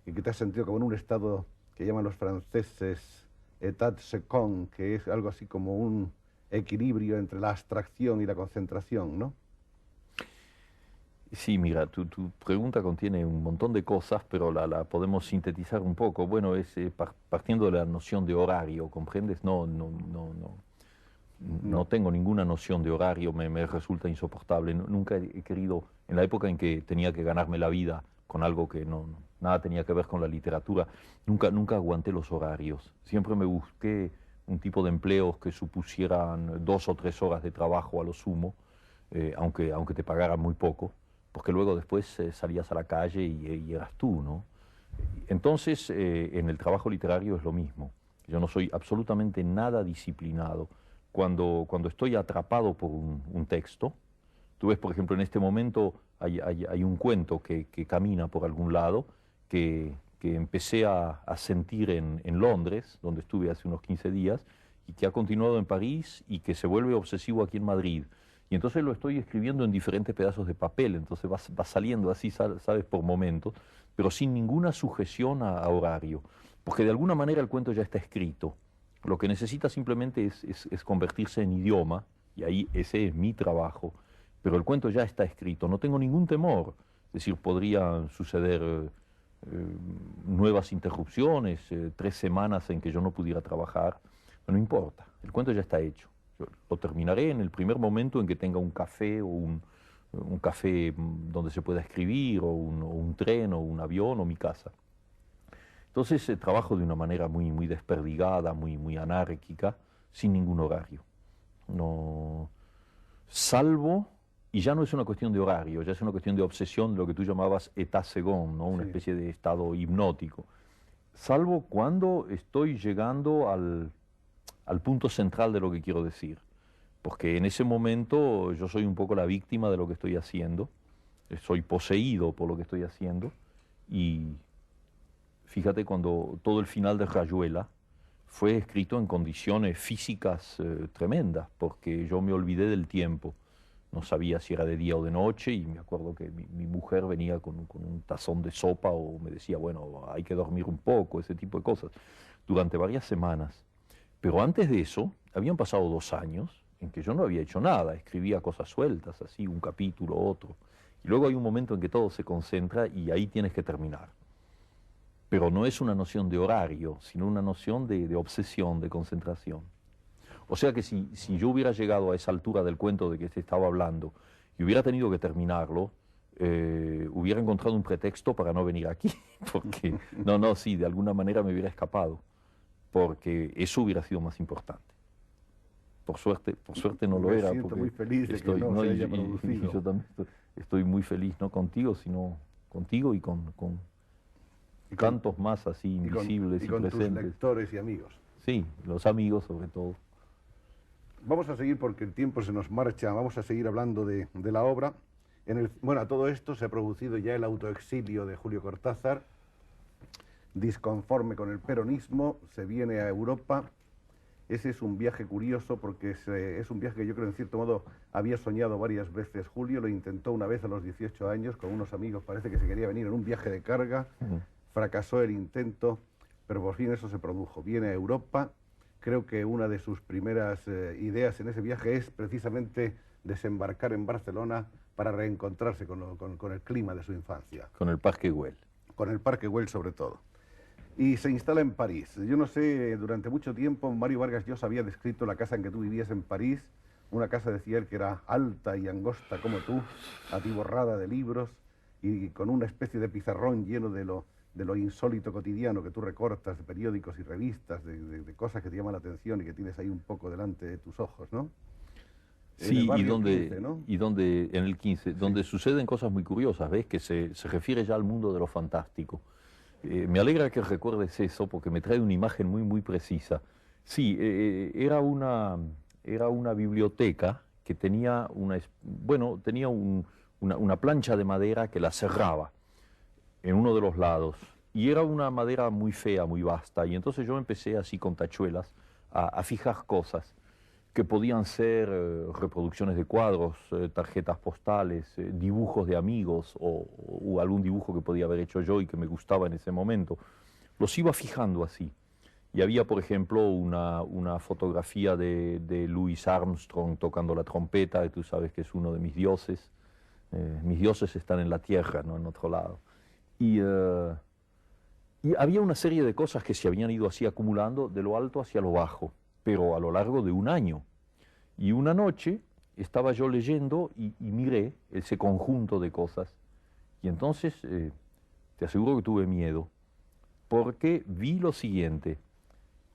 y que te has sentido como en un estado que llaman los franceses état second, que es algo así como un equilibrio entre la abstracción y la concentración, ¿no? Sí, mira, tu pregunta contiene un montón de cosas, pero la podemos sintetizar un poco. Bueno, es partiendo de la noción de horario, ¿comprendes? No No. tengo ninguna noción de horario, me resulta insoportable. Nunca he querido, en la época en que tenía que ganarme la vida con algo que nada tenía que ver con la literatura, nunca aguanté los horarios. Siempre me busqué un tipo de empleos que supusieran 2 o 3 horas de trabajo a lo sumo, aunque te pagaran muy poco, porque luego después salías a la calle y eras tú, ¿no? Entonces, en el trabajo literario es lo mismo. Yo no soy absolutamente nada disciplinado. Cuando estoy atrapado por un texto, tú ves, por ejemplo, en este momento hay un cuento que camina por algún lado, que empecé a sentir en Londres, donde estuve hace unos 15 días, y que ha continuado en París y que se vuelve obsesivo aquí en Madrid. Y entonces lo estoy escribiendo en diferentes pedazos de papel, entonces va saliendo así, sabes, por momentos, pero sin ninguna sujeción a horario, porque de alguna manera el cuento ya está escrito. Lo que necesita simplemente es convertirse en idioma, y ahí ese es mi trabajo, pero el cuento ya está escrito, no tengo ningún temor. Es decir, podrían suceder nuevas interrupciones, 3 semanas en que yo no pudiera trabajar, no importa, el cuento ya está hecho. Yo lo terminaré en el primer momento en que tenga un café o un café donde se pueda escribir, o un tren, o un avión, o mi casa. Entonces trabajo de una manera muy desperdigada, muy anárquica, sin ningún horario. No, salvo, y ya no es una cuestión de horario, ya es una cuestión de obsesión, lo que tú llamabas état second, ¿no? Una Sí. especie de estado hipnótico. Salvo cuando estoy llegando al punto central de lo que quiero decir, porque en ese momento yo soy un poco la víctima de lo que estoy haciendo, soy poseído por lo que estoy haciendo, y fíjate, cuando todo el final de Rayuela fue escrito en condiciones físicas tremendas, porque yo me olvidé del tiempo. No sabía si era de día o de noche, y me acuerdo que mi mujer venía con un tazón de sopa, o me decía, bueno, hay que dormir un poco, ese tipo de cosas, durante varias semanas. Pero antes de eso, habían pasado 2 años en que yo no había hecho nada, escribía cosas sueltas, así, un capítulo, otro. Y luego hay un momento en que todo se concentra y ahí tienes que terminar. Pero no es una noción de horario, sino una noción de obsesión, de concentración. O sea que si yo hubiera llegado a esa altura del cuento de que te estaba hablando y hubiera tenido que terminarlo, hubiera encontrado un pretexto para no venir aquí, porque sí, de alguna manera me hubiera escapado, porque eso hubiera sido más importante. Por suerte no lo Me era, siento porque muy feliz de que estoy, no no, se y, haya y producido. yo también estoy muy feliz, no contigo, sino contigo y con Y con, tantos más así invisibles y y con tus presentes. lectores y amigos. Sí, los amigos sobre todo. Vamos a seguir porque el tiempo se nos marcha, vamos a seguir hablando de la obra. Bueno, a todo esto se ha producido ya el autoexilio de Julio Cortázar, disconforme con el peronismo, se viene a Europa. Ese es un viaje curioso porque es un viaje que yo creo en cierto modo había soñado varias veces Julio, lo intentó una vez a los 18 años con unos amigos, parece que se quería venir en un viaje de carga, fracasó el intento, pero por fin eso se produjo. Viene a Europa, creo que una de sus primeras ideas en ese viaje es precisamente desembarcar en Barcelona para reencontrarse con el clima de su infancia, Con el Parque Güell. con el Parque Güell sobre todo. Y se instala en París. Yo no sé, durante mucho tiempo Mario Vargas Llosa había descrito la casa en que tú vivías en París, una casa, decía él, que era alta y angosta como tú, atiborrada de libros y con una especie de pizarrón lleno de lo insólito cotidiano que tú recortas, de periódicos y revistas, de cosas que te llaman la atención y que tienes ahí un poco delante de tus ojos, ¿no? En el Sí, barrio 15, ¿no? y donde en el 15, Sí. donde suceden cosas muy curiosas, ¿ves? Que se refiere ya al mundo de lo fantástico. Me alegra que recuerdes eso, porque me trae una imagen muy precisa. Sí, era una biblioteca que tenía tenía una plancha de madera que la cerraba en uno de los lados. Y era una madera muy fea, muy vasta. Y entonces yo empecé así con tachuelas a fijar cosas. que podían ser reproducciones de cuadros, tarjetas postales, dibujos de amigos o algún dibujo que podía haber hecho yo y que me gustaba en ese momento. Los iba fijando así. Y había, por ejemplo, una fotografía de Louis Armstrong tocando la trompeta, y tú sabes que es uno de mis dioses. Mis dioses están en la tierra, no en otro lado. Y había una serie de cosas que se habían ido así acumulando de lo alto hacia lo bajo, pero a lo largo de un año. Y una noche estaba yo leyendo y miré ese conjunto de cosas. Y entonces te aseguro que tuve miedo, porque vi lo siguiente.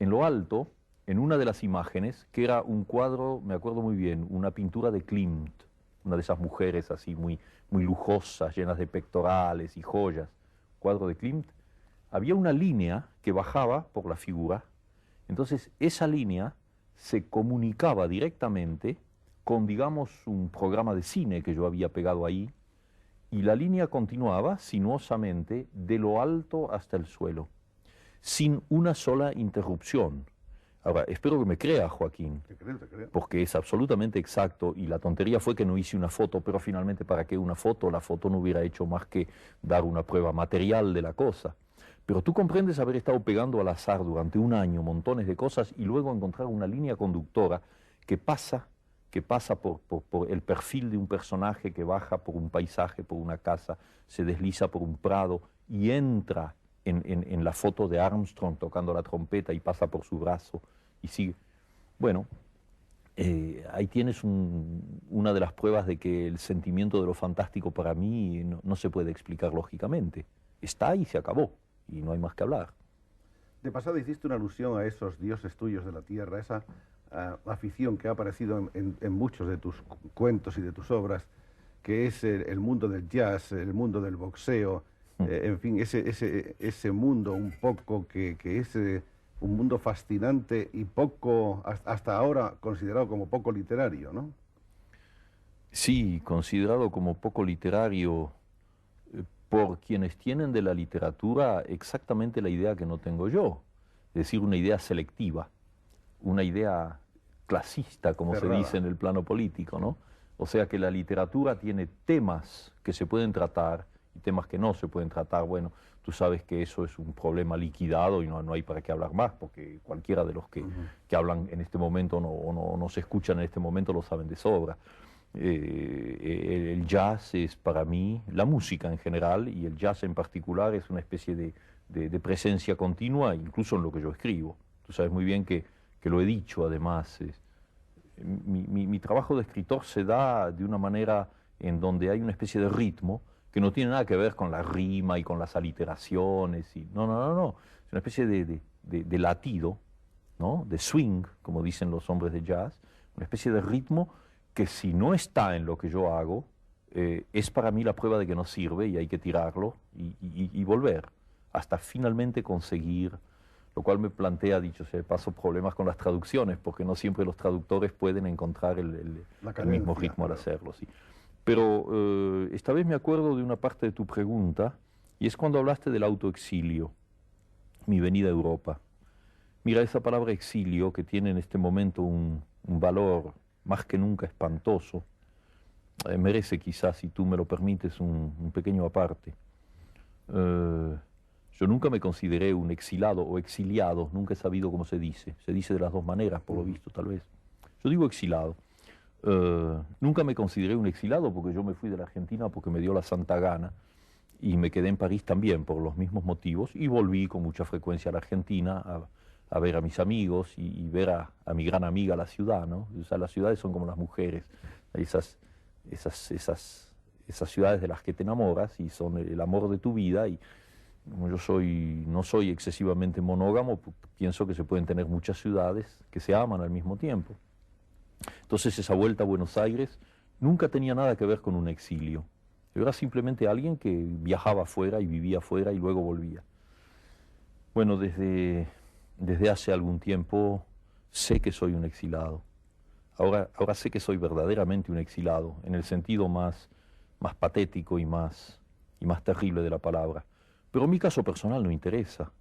En lo alto, en una de las imágenes, que era un cuadro, me acuerdo muy bien, una pintura de Klimt, una de esas mujeres así muy lujosas, llenas de pectorales y joyas, cuadro de Klimt, había una línea que bajaba por la figura. Entonces esa línea se comunicaba directamente con, digamos, un programa de cine que yo había pegado ahí, y la línea continuaba sinuosamente de lo alto hasta el suelo, sin una sola interrupción. Ahora, espero que me crea, Joaquín, Te creo, te creo. porque es absolutamente exacto, y la tontería fue que no hice una foto, pero finalmente, ¿para qué una foto? La foto no hubiera hecho más que dar una prueba material de la cosa. Pero tú comprendes haber estado pegando al azar durante un año montones de cosas y luego encontrar una línea conductora que pasa por el perfil de un personaje, que baja por un paisaje, por una casa, se desliza por un prado y entra en la foto de Armstrong tocando la trompeta y pasa por su brazo y sigue. Bueno, ahí tienes una de las pruebas de que el sentimiento de lo fantástico para mí no se puede explicar lógicamente. Está y se acabó, y no hay más que hablar. De pasada hiciste una alusión a esos dioses tuyos de la tierra, esa afición que ha aparecido en muchos de tus cuentos y de tus obras, que es el mundo del jazz, el mundo del boxeo, en fin, ese mundo un poco que es un mundo fascinante y poco, hasta ahora considerado como poco literario, ¿no? Sí, considerado como poco literario por quienes tienen de la literatura exactamente la idea que no tengo yo, es decir, una idea selectiva, una idea clasista, como Cerrada. se dice en el plano político, ¿no? O sea que la literatura tiene temas que se pueden tratar y temas que no se pueden tratar. Bueno, tú sabes que eso es un problema liquidado y no hay para qué hablar más, porque cualquiera de los que hablan en este momento o no se escuchan en este momento lo saben de sobra. El jazz es para mí, la música en general y el jazz en particular, es una especie de presencia continua, incluso en lo que yo escribo. Tú sabes muy bien que lo he dicho además. Mi trabajo de escritor se da de una manera en donde hay una especie de ritmo que no tiene nada que ver con la rima y con las aliteraciones. No. Es una especie de latido, ¿no? De swing, como dicen los hombres de jazz, una especie de ritmo que si no está en lo que yo hago, es para mí la prueba de que no sirve y hay que tirarlo y volver, hasta finalmente conseguir, lo cual me plantea, dicho sea de paso, problemas con las traducciones, porque no siempre los traductores pueden encontrar el mismo ritmo al hacerlo. Sí. Pero esta vez me acuerdo de una parte de tu pregunta, y es cuando hablaste del autoexilio, mi venida a Europa. Mira, esa palabra exilio, que tiene en este momento un valor más que nunca espantoso, merece quizás, si tú me lo permites, un pequeño aparte. Yo nunca me consideré un exilado o exiliado, nunca he sabido cómo se dice de las dos maneras, por lo visto, tal vez. Yo digo exilado. Nunca me consideré un exilado porque yo me fui de la Argentina porque me dio la santa gana y me quedé en París también por los mismos motivos y volví con mucha frecuencia a la Argentina a ver a mis amigos y ver a mi gran amiga la ciudad, ¿no? O sea, las ciudades son como las mujeres, esas ciudades de las que te enamoras y son el amor de tu vida, y como yo no soy excesivamente monógamo, pienso que se pueden tener muchas ciudades que se aman al mismo tiempo. Entonces esa vuelta a Buenos Aires nunca tenía nada que ver con un exilio. Yo era simplemente alguien que viajaba afuera y vivía afuera y luego volvía. Bueno, desde hace algún tiempo sé que soy un exilado. Ahora sé que soy verdaderamente un exilado, en el sentido más patético y más terrible de la palabra. Pero mi caso personal no interesa.